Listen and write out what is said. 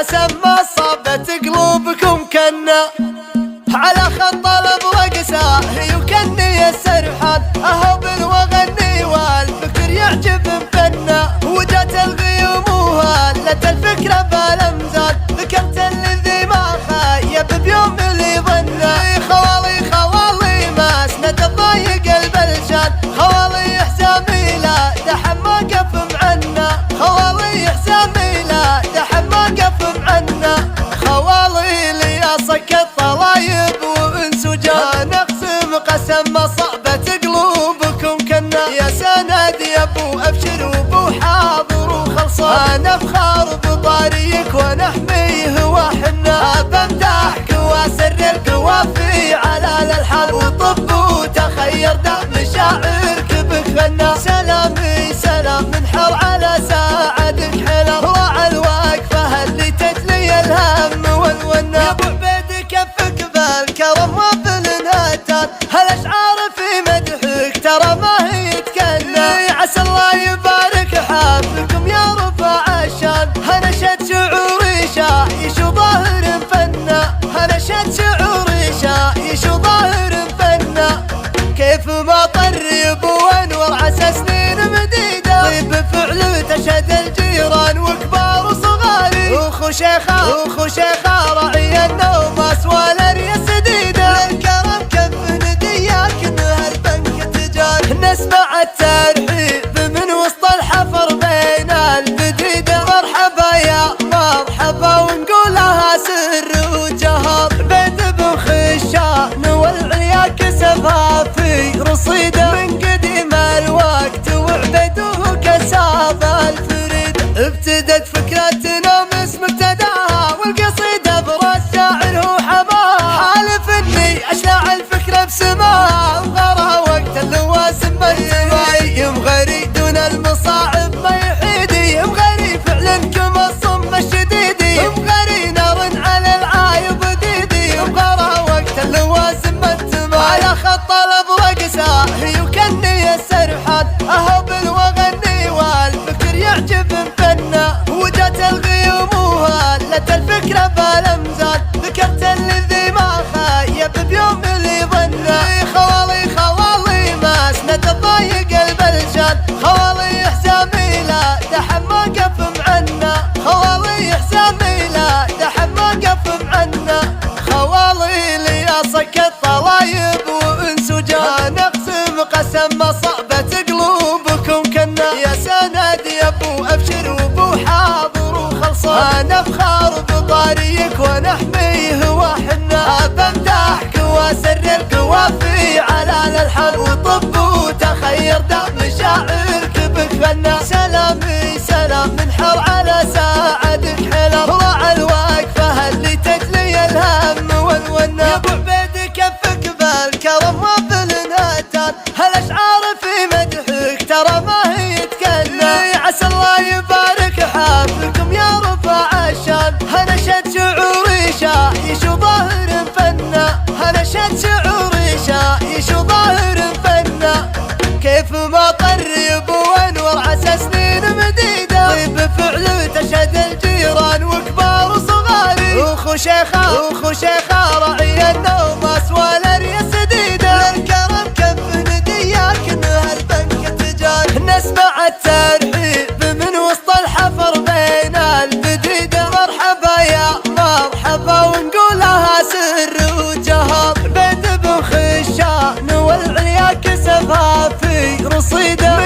قسم ما صابت قلوبكم كنا على خط الابرق ساهي وكني السرحان اهو بالوغني والفكر يعجب فنا وجات الغيوم وهلت الفكره بالامزال ذكرت الذي ما خيب بيوم اللي ظنا خوالي خوالي ما اسند الضايق البلشان خوالي حسامي لا دحم ما قف معنا خوالي حسامي لا دحم ما قف معنا خوالي لي اصك الطلايب وانسجان نقسم قسم ما صعبت قلوبكم كنا يا سند يا ابو ابشر وابو حاضر وخلصان افخار بطاريك ونحميه وحنا بمدحك واسر القوافي على الالحان وطب وتخير دم مشاعرك بخنا سلامي سلام من حر على ساعدك حلم راعى الوقفه اللي تجلي الهم والونا يا ابو عبيد كفك بالكرم وبالنهتان هالاشعار في مدحك ترى ما هي تكلم عسى الله يبارك حفلكم يا رفع الشان هنشد شعوري شايش وظاهر فنا هنشد شعوري شايش وظاهر فنا كيف ما طرب وانور عسى سنين مديده طيب فعل تشهد الجيران وكبار وصغاري وخو شيخه راعي النوم اسوال الريس ديده الكرم كف ندياك انها البنك تجار نسمع الترحيب من وسط الحفر بين البديده مرحبا يا مرحبا ونقولها سر وجهر بيت ابن خشان والعيا كسفها في رصيده من قديم الوقت وعبيده كساب الفريد ابتدت فكرتنا مسم ابتداها والقصيده براس شاعر هو حماها حالف اني اشلع الفكره بسماها وغارها وقت اللواسم بالتماي يمغري دون المصاعب ما يحيدي يمغري فعلا كما الصم الشديدي يمغري نار على العايب ديدي يمغرها وقت اللواسم بالتماي على خط الابرق ساهي وكني السرحان اهو بالوغني والفكر يعجب فنا وجات الغيوم وهلت الفكره بالامزال ذكرت الذي ما خيب بيوم اللي ظنا خوالي خوالي ما اسند الضايق البلشان خوالي حسامي لا دحم ما قف معنا خوالي حسامي لا دحم ما قف معنا خوالي لي اصك الطلايب وانسجان نقسم قسم ما صعبت قلوبكم كنا يا سند يا ابو ابشر وابو حاضر وخلصان افخار بطاريك ونحميه وحنا بمدحك واسر القوافي على الالحان وطب وتخير دم مشاعرك بخنا سلامي سلام من حر على ساعدك حلم راعى الوقفه اللي تجلي الهم والونا يا ابو عبيد كفك بالكرم وبالنهتان هالاشعار في مدحك ترى ما هي تكلم عسى الله يبارك حفلكم يا رفع الشان هنشد شعوري شايش وظاهر فنا هنشد شعوري شايش وظاهر فنا كيف ما طرب وانور عسى سنين مديده طيب فعل تشهد الجيران وكبار وصغاري وخو شيخه راعي النوم اسوال الريس ديده الكرم كف ندياك انها البنك تجار نسمع الترحيب من وسط الحفر بين البديده مرحبا يا مرحبا ونقولها سر وجهر بيت ابن خشان والعيا كسفها في رصيده